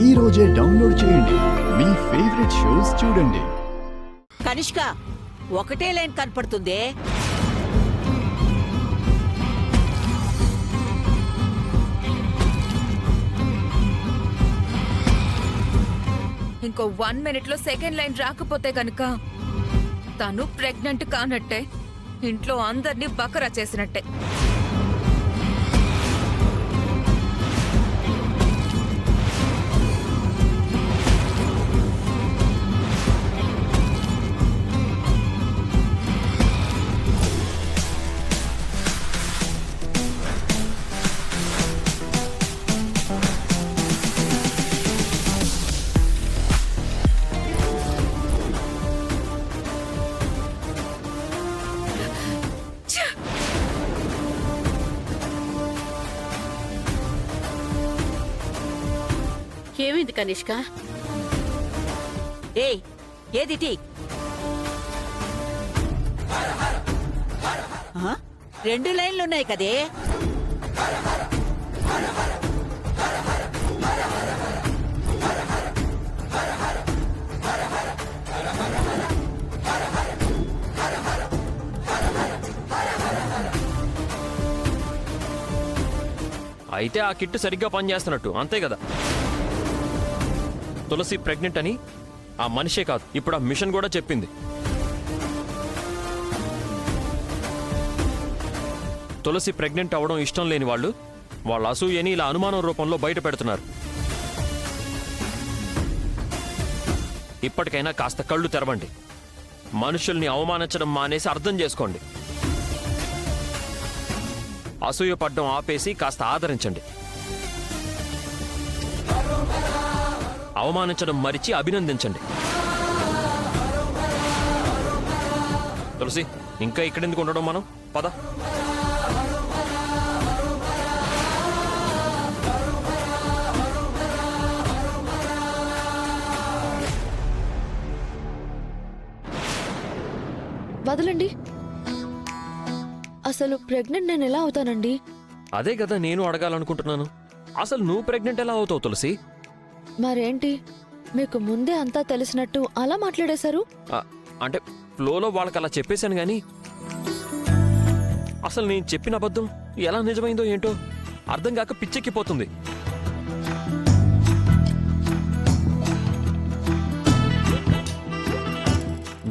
ఈ రోజే డౌన్లోడ్ చేయండి. మీ ఫేవరెట్ షోస్ చూడండి. కనిష్క, ఒకటే లైన్ కనపడుతుందే. ఇంకో 1 minute లో సెకండ్ లైన్ రాకపోతే కనుక తను ప్రెగ్నెంట్ కానట్టే, ఇంట్లో అందరినీ బకరా చేసినట్టే. ఏమైంది కనిష్క? ఏయ్, ఏది టీ? ఆ? 2 లైన్లున్నాయి కదే. అయితే ఆ కిట్టు సరిగ్గా పనిచేస్తున్నట్టు అంతే కదా. తులసి ప్రెగ్నెంట్ అని ఆ మనిషే కాదు, ఇప్పుడు ఆ మిషన్ కూడా చెప్పింది. తులసి ప్రెగ్నెంట్ అవ్వడం ఇష్టం లేని వాళ్ళు వాళ్ళ అసూయని ఇలా అనుమానం రూపంలో బయట పెడుతున్నారు. ఇప్పటికైనా కాస్త కళ్ళు తెరవండి. మనుషుల్ని అవమానించడం మానేసి అర్థం చేసుకోండి. అసూయ పడ్డం ఆపేసి కాస్త ఆదరించండి. అవమానించడం మరిచి అభినందించండి. తులసి, ఇంకా ఇక్కడెందుకు ఉండడం, మనం పద. వదలండి. అసలు ప్రెగ్నెంట్ నేను ఎలా అవుతానండి? అదే కదా నేను అడగాలనుకుంటున్నాను. అసలు నువ్వు ప్రెగ్నెంట్ ఎలా అవుతావు తులసి? మరేంటి, మీకు ముందే అంతా తెలిసినట్టు అలా మాట్లాడేశారు? అంటే ఫ్లోలో వాళ్ళకి అలా చెప్పేశాను గాని అసలు నేను చెప్పిన అబద్ధం ఎలా నిజమైందో ఏంటో అర్థం కాక పిచ్చెక్కిపోతుంది.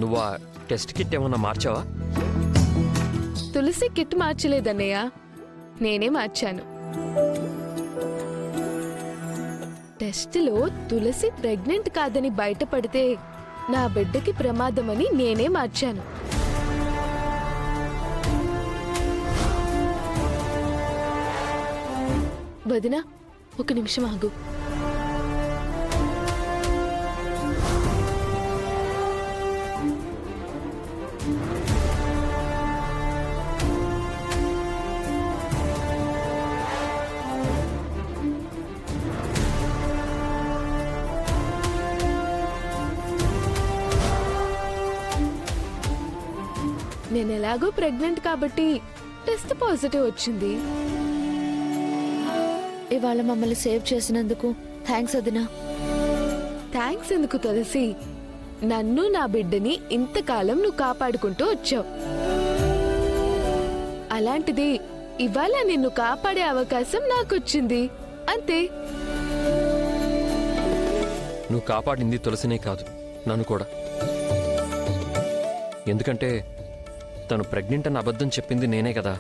నువ్వు ఆ టెస్ట్ కిట్ ఏమన్నా మార్చావా? తులసి కిట్ మార్చలేదన్నయ్య, నేనే మార్చాను. టెస్టులో తులసి ప్రెగ్నెంట్ కాదని బయటపడితే నా బిడ్డకి ప్రమాదమని నేనే మార్చాను. వదినా, 1 నిమిషం ఆగు. నేను ఎలాగో ప్రెగ్నెంట్ కాబట్టి టెస్ట్ పాజిటివ్ వచ్చింది. ఇవాళ మమ్మల్ని సేవ్ చేసినందుకు థ్యాంక్స్ వదినా. థ్యాంక్స్ ఎందుకు తులసి, నన్ను నా బిడ్డని ఇంతకాలం నువ్వు కాపాడుకుంటూ వచ్చావు. అలాంటిది ఇవాళ నిన్ను కాపాడే అవకాశం నాకొచ్చింది, అంతే. నువ్వు కాపాడింది తులసినే కాదు, నన్ను కూడా. ఎందుకంటే తను ప్రెగ్నెంట్ అని అబద్ధం చెప్పింది నేనే కదా.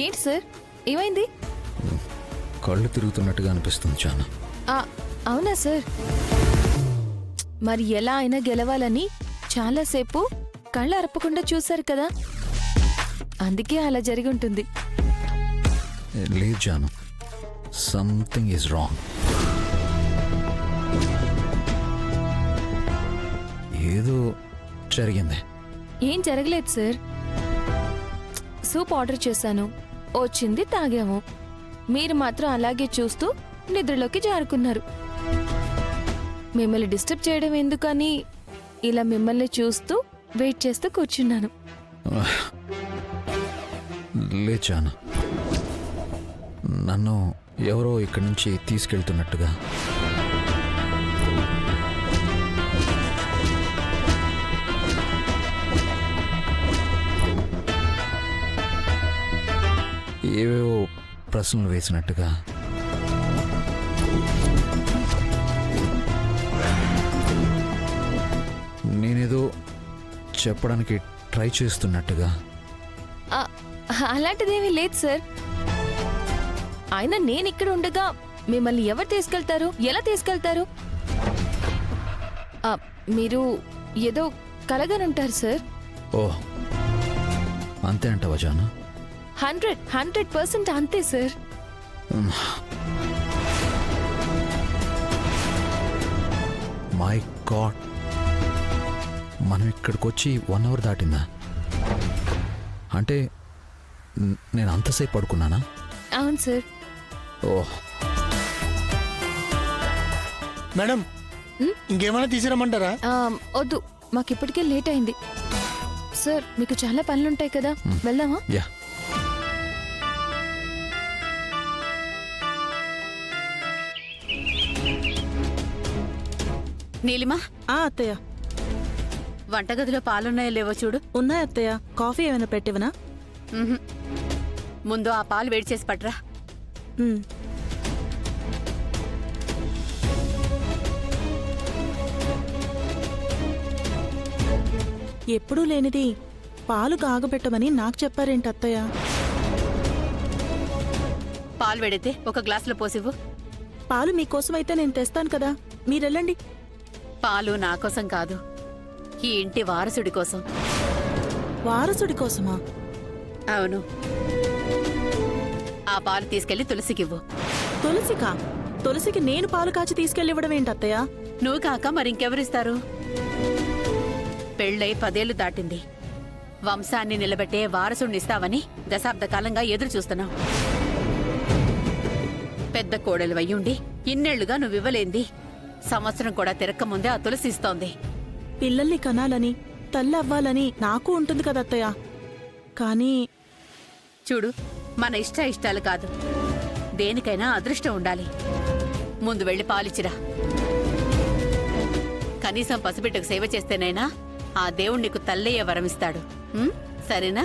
ఏంటి సార్, ఏమైంది? కళ్ళు తిరుగుతున్నట్టుగా అనిపిస్తుంది చాలా. అవునా సార్? మరి ఎలా అయినా గెలవాలని చాలాసేపు కళ్ళు అరపకుండా చూశారు కదా అందుకే అలా జరిగి ఉంటుంది. లేదు జాను, సంథింగ్ ఈజ్ రాంగ్. ఏదో జరిగింది. ఏం జరగలేదు సార్. సూప్ ఆర్డర్ చేశాను, వచ్చింది, తాగాము. మీరు మాత్రం అలాగే చూస్తూ నిద్రలోకి జారుకున్నారు. మిమ్మల్ని డిస్టర్బ్ చేయడం ఎందుకని ఇలా మిమ్మల్ని చూస్తూ వెయిట్ చేస్తూ కూర్చున్నాను. లేదు జాను, నన్ను ఎవరో ఇక్కడి నుంచి తీసుకెళ్తున్నట్టుగా. ఏవేవో ప్రశ్నలు వేసినట్టుగా. నేనేదో చెప్పడానికి ట్రై చేస్తున్నట్టుగా. ఆ, అలాంటిదేమీ లేదు సార్. అయినా నేను ఇక్కడ ఉండగా మిమ్మల్ని ఎవరు తీసుకెళ్తారు, ఎలా తీసుకెళ్తారు? మీరు ఏదో కలగనుంటారు సార్. ఓ, అంతే అంటావా జాను? 100% అంతే సార్. మై గాడ్, మనం ఇక్కడికి వచ్చి 1 అవర్ దాటిందా? అంటే నేను అంతసేపు పడుకున్నానా? అవును సార్. ఓహ్, మేడం ఇంకేమైనా తీసుకురమ్మంటారా? వద్దు, మాకు ఇప్పటికే లేట్ అయింది. సార్ మీకు చాలా పనులుంటాయి కదా, వెళ్దామా? యా. నీలిమా, అత్తయ్య. వంటగదిలో పాలున్నాయో లేవో చూడు. ఉన్నాయి అత్తయ్య. కాఫీ ఏమైనా పెట్టివనా? ఉహుం. ముందు ఆ పాలు వేడి చేసి పట్రా. ఎప్పుడూ లేనిది పాలు కాగబెట్టమని నాకు చెప్పారేంటి అత్తయ్య? పాలు వేడితే ఒక గ్లాసులో పోసివ్వు. పాలు మీకోసమైతే నేను తెస్తాను కదా, మీరెళ్ళండి. పాలు నా కోసం కాదు, ఈ ఇంటి వారసుడి కోసం. వారసుడి కోసమా? అవును. ఆ పాలు తీసుకెళ్లి తులసికివ్వు. తులసికా? తులసికి నేను పాలు కాచి తీసుకెళ్ళివ్వడం ఏంటి అత్తయ్య? నువ్వు కాక మరింకెవరిస్తారు? పెళ్ళై 10 ఏళ్లు దాటింది. వంశాన్ని నిలబెట్టే వారసుడినిస్తావని దశాబ్ద కాలంగా ఎదురు చూస్తున్నావు. పెద్ద కోడలు అయ్యుండి ఇన్నేళ్లుగా నువ్వివ్వలేంది సంవత్సరం కూడా తిరక్కముందే ఆ తులసి ఇస్తోంది. పిల్లల్ని కనాలని, తల్లి అవ్వాలని నాకు ఉంటుంది కదా అత్తయ్య. కానీ చూడు, మన ఇష్టాలు కాదు, దేనికైనా అదృష్టం ఉండాలి. ముందు వెళ్ళి పాలిచ్చిరా. కనీసం పసిబిడ్డకు సేవ చేస్తేనైనా ఆ దేవుడు నీకు తల్లయ్య వరమిస్తాడు. సరేనా?